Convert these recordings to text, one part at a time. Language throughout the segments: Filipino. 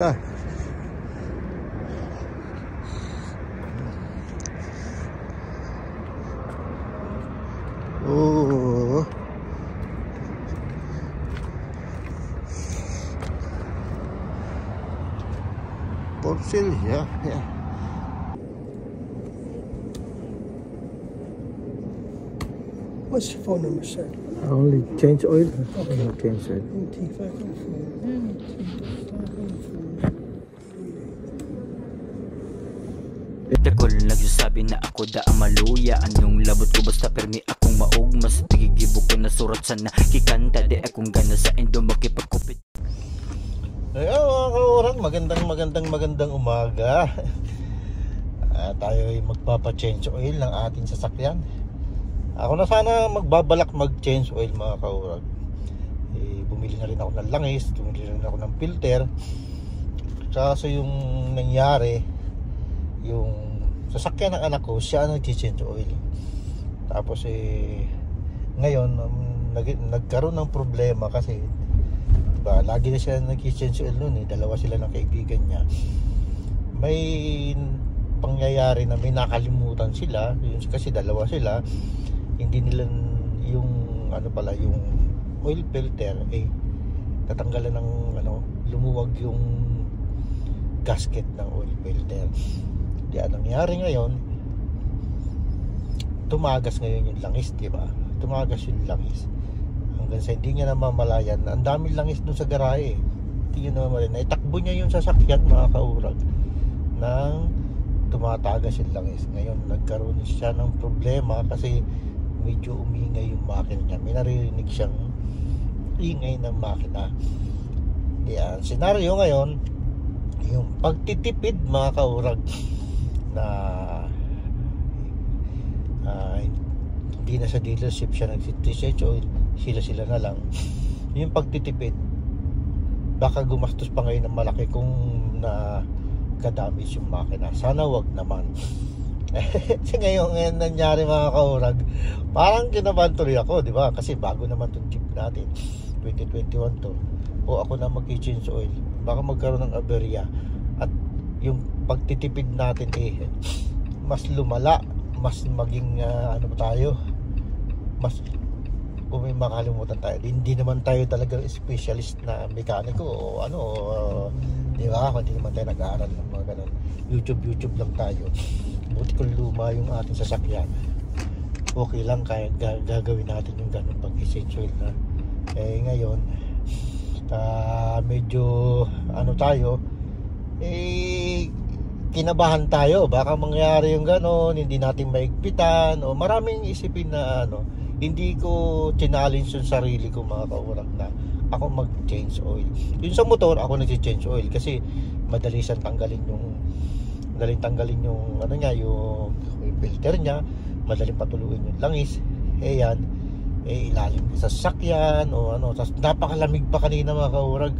Ah. Oh. For sale, yeah. What's your phone number, sir? I only change oil. Okay. Change oil. Dakol nagsasabi na ako da ang maluya. Anong labot ko basta permi akong maog. Mas tigigibo ko na surat sa nakikanta. Di akong gana sa indo makipagkupit. Ayan mga kaurang, magandang umaga. Tayo ay magpapa-change oil ng ating sasakyan. Ako na sana magbabalak mag-change oil mga kaurang. Bumili na rin ako ng langis, bumili rin ako ng filter. Kaso yung nangyari, yung sasakyan ng anak ko, siya ang nag-change oil. Tapos ngayon nagkaroon ng problema kasi diba, lagi na siya nag-change oil noon dalawa sila ng kaibigan niya. May pangyayari na may nakalimutan sila, yun kasi dalawa sila, hindi nila yung yung oil filter tatanggalan ng lumuwag yung gasket ng oil filter. Di ang nangyari ngayon, tumagas ngayon yung langis, di ba? Tumagas yung langis. Hanggang sa hindi niya namamalayan na ang daming langis dun sa garahe. Hindi niya namamalayan. Itakbo niya yung sasakyan mga kaurag nang tumatagas yung langis. Ngayon nagkaroon siya ng problema kasi medyo umingay yung makina niya. May naririnig siyang ingay ng makina. Di ang senaryo ngayon, yung pagtitipid mga kaurag na hindi na sa dealership siya nag-change oil, sila na lang. Yung pagtitipid, baka gumastos pa ngayon ng malaki kung na kadamage yung makina. Sana wag naman. Kasi ngayon nangyari mga kaurag, parang kinabahan tuloy ako, di ba? Kasi bago naman itong jeep natin, 2021 to. O ako na mag-change oil, baka magkaroon ng aberya. At yung pagtitipid natin mas lumala, mas maging mas kung may makalimutan tayo. Hindi naman tayo talagang specialist na mekaniko o di ba? Hindi naman tayo nag-aaral ng mga ganun. YouTube lang tayo. Buti kung luma yung ating sasakyan, okay lang, kaya gagawin natin yung ganun pag-change oil na. Ngayon medyo tayo kinabahan tayo, baka mangyari yung ganon, hindi natin maigpitan o maraming isipin na hindi ko challenge yung sarili ko mga kaurang na ako mag-change oil. Yun sa motor, ako nag-change oil kasi madali siyang tanggalin yung yung filter niya, madaling patuluin yung langis. Yan, ilalim sa sasakyan o tapos napakalamig pa kanina mga kaurag.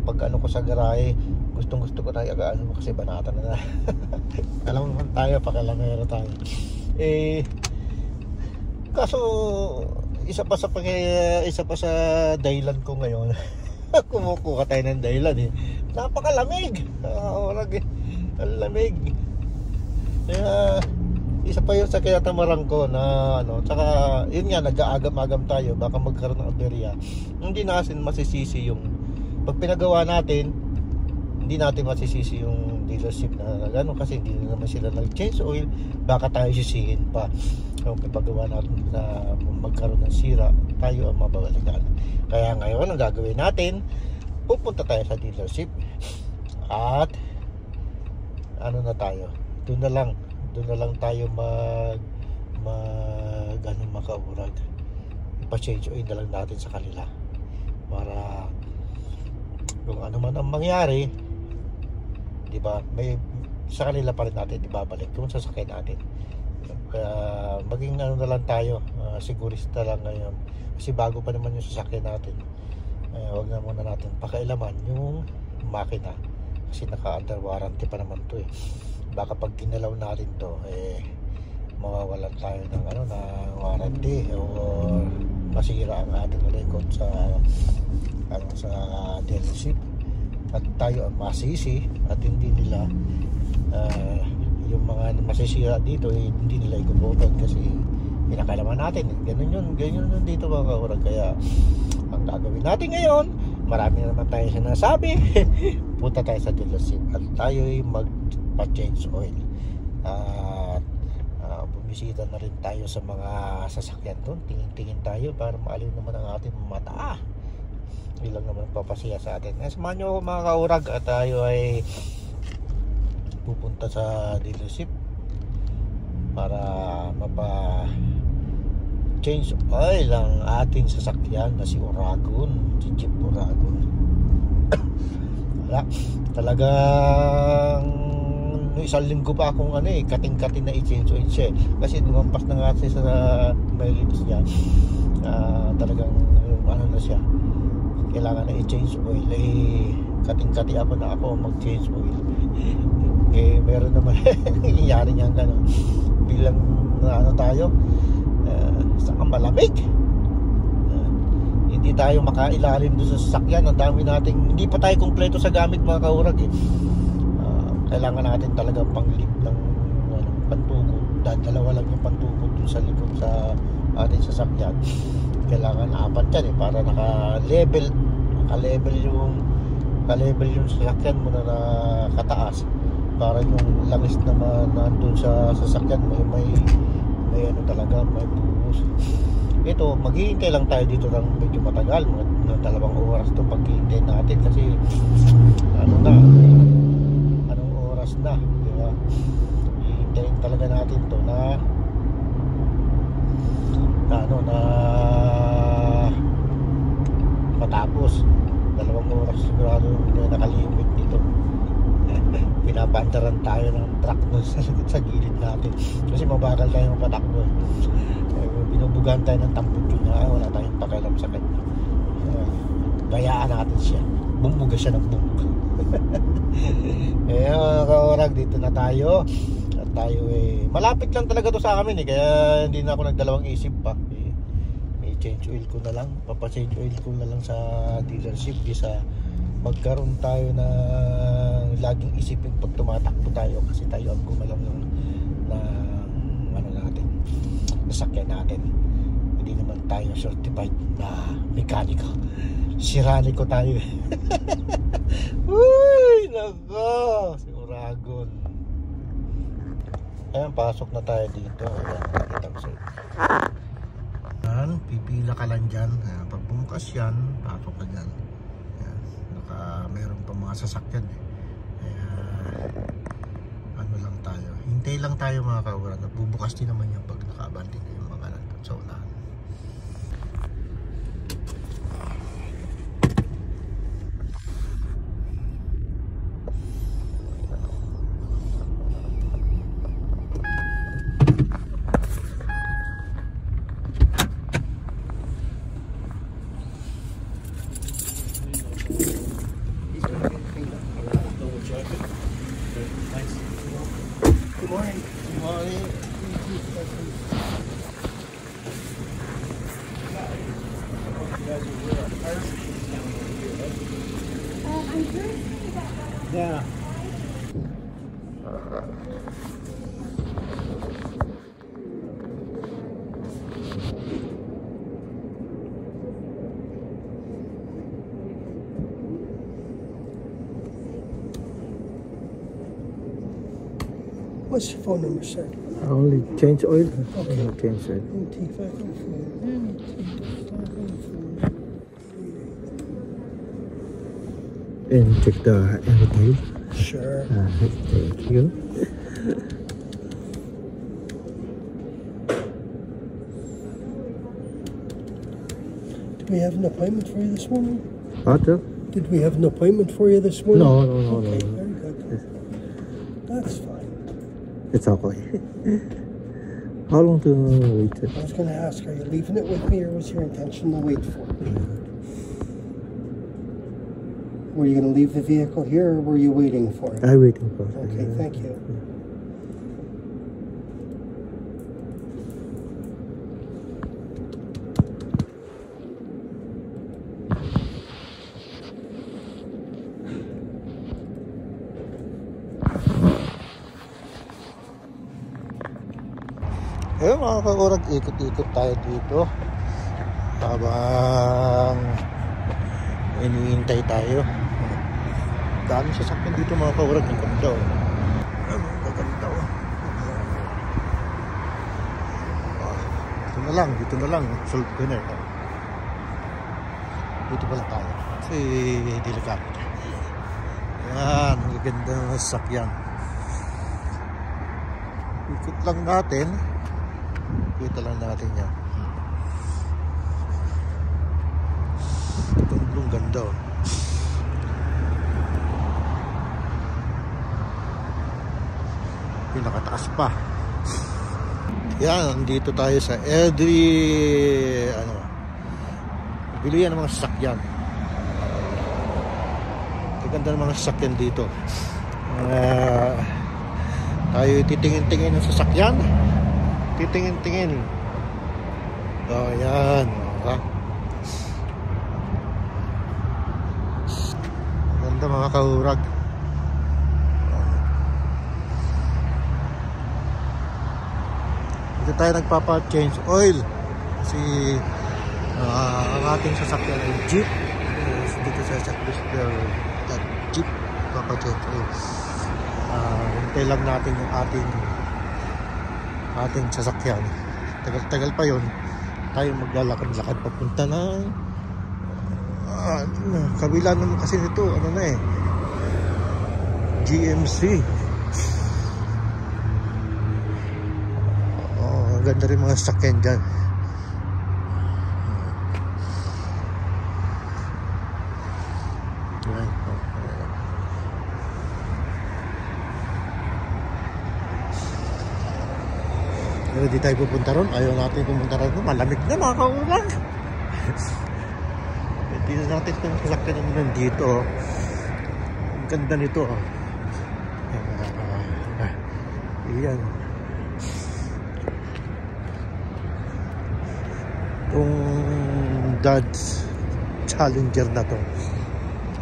Pag ko sa garahe, gustong ko na kasi banata na alam naman tayo, pakalamero tayo. Kaso isa pa sa dahilan ko ngayon kumukuha tayo ng dahilan napakalamig. Ang lamig. Kaya isa pa yun sa kinatamaran ko na tsaka yun nga, nag-aagam-agam tayo, baka magkaroon ng aberya. Hindi natin masisisi yung pag pinagawa natin, hindi natin masisisi yung dealership na kasi hindi naman sila nag-change oil, baka tayo sisihin pa kung paggawa natin na magkaroon ng sira, tayo ang mababalikan. Kaya ngayon ang gagawin natin, pupunta tayo sa dealership at doon na lang tayo makaurag, ipa-change oil na lang natin sa kanila para kung ano man ang mangyari, di ba, may sa kanila pa rin natin ibabalik kung sasakyan natin. Kaya maging na lang tayo, sigurista lang ngayon kasi bago pa naman yung sasakyan natin. Huwag na muna natin pakailaman yung makina kasi naka-under warranty pa naman to baka pag ginalaw natin to mawawalan tayo ng na warranty o masira ang ating record sa dealership. at tayo ang masisi at hindi nila yung mga masisira dito hindi nila ikubotan kasi pinakalaman natin ganyan yun dito mga kaurag. Kaya ang gagawin natin ngayon, marami naman tayo sinasabi punta tayo sa dealership at tayo ay magpa-change oil at bumisita na rin tayo sa mga sasakyan doon, tingin tayo para maaliw naman ang ating mata. Ilang naman papasaya sa atin. Samahan nyo mga kaurag at tayo ay pupunta sa dealership para mapa-change oil ang ating sasakyan na si Oragon, si Jeep Oragon. Talagang isang linggo pa akong kating-kating na i-change oil siya kasi lumampas na nga siya sa mileage niya. Talagang na siya, kailangan na i-change oil. Kating-kati ako na ako mag-change oil. Meron naman nangyayari niyan gano'n bilang tayo sa malamig, hindi tayo makailalim doon sa sasakyan. Ang dami nating, hindi pa tayo kumpleto sa gamit mga kaurag kailangan natin talaga panglip ng pantugod. Dalawa lang yung pantugod dun sa likod sa ating sasakyan. Kailangan 4 yan para naka-level yung sasakyan mo na kataas, para yung langis naman nandun sa sasakyan may talaga may buhos. Ito, maghihintay lang tayo dito ng medyo matagal, mga 2 oras to paghihintay natin kasi anong oras na, di ba? Hihintayin talaga natin to na matapos 2 oras sigurado hindi nakalimit dito. Pinabandaran tayo ng truck doon sa gilid natin kasi mabagal tayo mapatakbo. Binubugan tayo ng tamputyo na wala tayong pakialam sa kanya. Bayaan natin siya, bumbuga siya ng bumbuga. Mga kaorag, dito na tayo at tayo malapit lang talaga to sa amin kaya hindi na ako nagdalawang isip pa. May change oil ko na lang, papachange oil ko na lang sa dealership bisa magkaroon tayo na laging isipin pag tumatakbo tayo kasi tayo ang gumalaw ng natin, nasakyan natin. Hindi naman tayo certified na mekaniko, siraniko tayo. Uy, nako, si Oragon. Ayan, pasok na tayo dito. Ayan, nakita ko sa'yo. Ayan, pipila ka lang dyan. Ayan, pag bumukas yan, pasok ka dyan. Ayan, meron pa mga sasakyan lang tayo. Hintay lang tayo mga kaurag. Bubukas din naman yan pag nakaabante na yung mga nandun sa unahan. Good morning. Good morning. Yeah. What's your phone number, sir? Only change oil. Okay. Change oil. And check the air. Sure. Thank you. Did we have an appointment for you this morning? What? Did we have an appointment for you this morning? No. Okay, very good. That's fine. It's okay. How long to wait? I was going to ask, are you leaving it with me or was your intention to wait for it? Were you going to leave the vehicle here or were you waiting for it? I'm waiting for it. Okay, thank you. Ayun mga kaurag, ikot-ikot tayo dito habang iniintay tayo. Dami sasakyan dito mga kaurag, ang ganda oh. Ang ganda oh. Dito na lang, solve ko na ito. Dito pala tayo kasi delikado. Yan, ang ganda ng sasakyan. Ikot lang natin. Kita lang natin yan. Itong ganda oh. Pinakataas pa. Yan, dito tayo sa bilihan ng mga sasakyan. Ang ganda ng mga sasakyan dito. Tayo titingin-tingin ng sasakyan. Titingin-tingin. Oh, yan. Ganda mga kaurag. Dito tayo nagpapa-change oil. Kasi ang ating sasakyan ay jeep. Dito sa Chakluster jeep papa-change oil. Hintay lang natin yung ating sasakyan. Tagal-tagal pa yun. Tayo maglalakad-lakad papunta ng kabila naman kasi nito GMC. Ganda rin mga sasakyan dyan. Pero di tayo pupunta ron. Ayaw natin pupunta ron. Malamig na mga kaulang. Hindi na natin itong sasakyan naman nandito. Ang ganda nito. Iyan. Itong Dodge Challenger na to.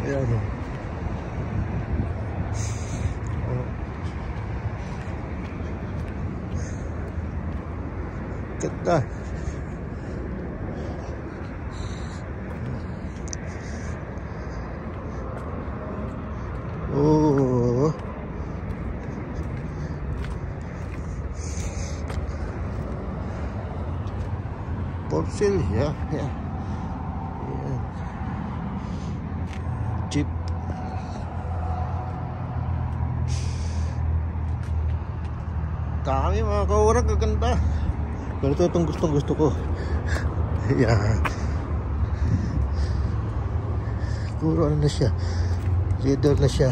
Ayan o. Ganda. Oh. For sale, yeah. Jeep. Dami mga kaurag, gaganda. Pero ito itong gusto ko. Yan. Puro na siya. Leather na siya.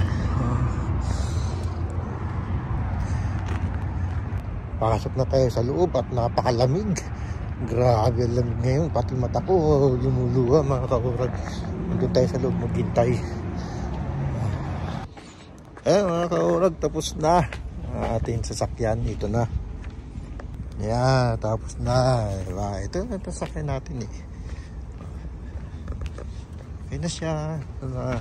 Pasok na tayo sa loob at napakalamig. Grabe ang lamig ngayon. Pati mata ko lumuluha mga kaurag. Nandun tayo sa loob maghintay. Mga kaurag, tapos na ang ating sasakyan. Ito na. Yan, tapos na. Diba? Ito na sasakyan natin eh. Okay na siya. Ito na.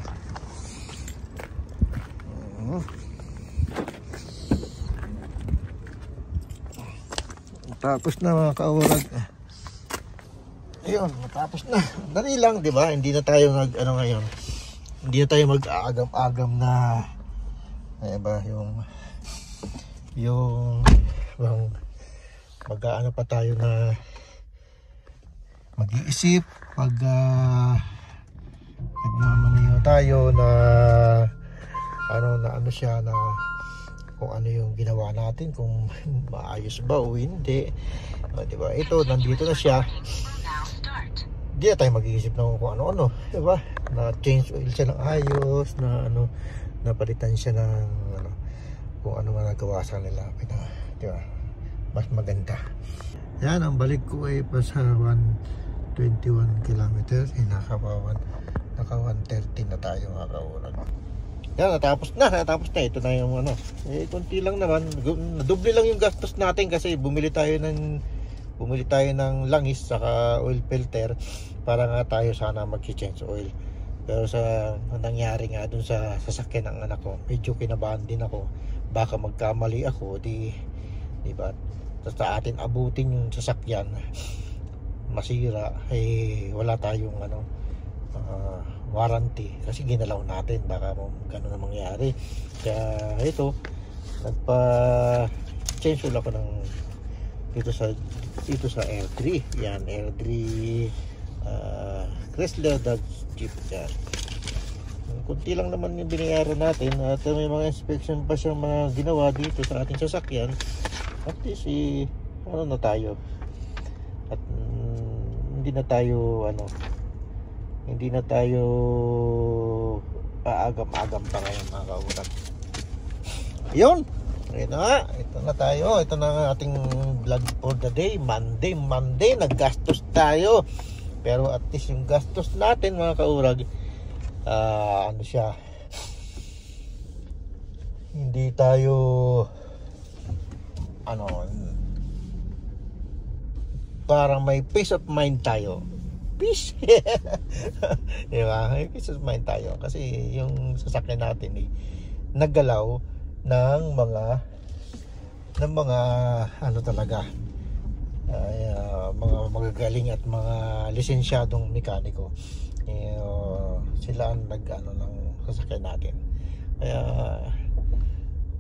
Tapos na mga kaurag. Ayun, matapos na. Dali lang, di ba? Hindi na tayo ngayon. Hindi na tayo mag-aagam-agam na ba yung mag-aano pa tayo na mag-iisip pag nagmamaniyo tayo na ano siya na kung ano yung ginawa natin, kung maayos ba o hindi. Diba? Ito, nandito na siya. Hindi na tayo mag-iisip na kung ano-ano. Diba? Na change oil siya ng ayos, na napalitan siya ng kung ano man nagawa sa nila. Diba? Mas maganda. Yan, ang balik ko ay pa sa 121 kilometers. Naka 130 na tayo mga kaurag. Yan, natapos na. Ito na yung konti lang naman. Nadoble lang yung gastos natin kasi bumili tayo ng langis saka oil filter para nga tayo sana mag-change oil. Pero sa nangyari nga dun sa sasakyan ng anak ko, medyo kinabahan din ako. Baka magkamali ako, di ba? sa atin abutin yung sasakyan masira, wala tayong warranty kasi ginalaw natin, baka gano'n na mangyari. Kaya ito, nagpa-change ulit ako ng dito sa R3. Yan, R3 Chrysler Dodge Jeep yan. Kunti lang naman yung binayaran natin at may mga inspection pa siyang mga ginawa dito sa ating sasakyan. At least na tayo at hindi na tayo paagam-agam pa ngayon mga kaurat. Yun, ito na tayo. Ito na ang ating vlog for the day. Monday naggastos tayo, pero at least yung gastos natin mga kaurag hindi tayo parang may peace of mind tayo. Peace. Diba? May peace of mind tayo kasi yung sasakyan natin naggalaw ng mga talaga mga magagaling at mga lisensyadong mekaniko. Sila ang ng sasakyan natin. Kaya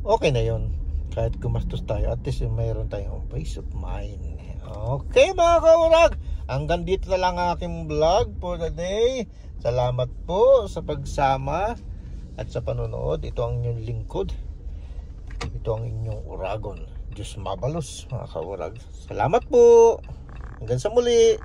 okay na yun. Kahit gumastos tayo, at least mayroon tayong peace of mind. Okay mga kaurag, hanggang dito na lang ang aking vlog for the day. Salamat po sa pagsama at sa panonood. Ito ang inyong lingkod, ito ang inyong Uragon, Diyos Mabalos mga kaurag. Salamat po, hanggang sa muli.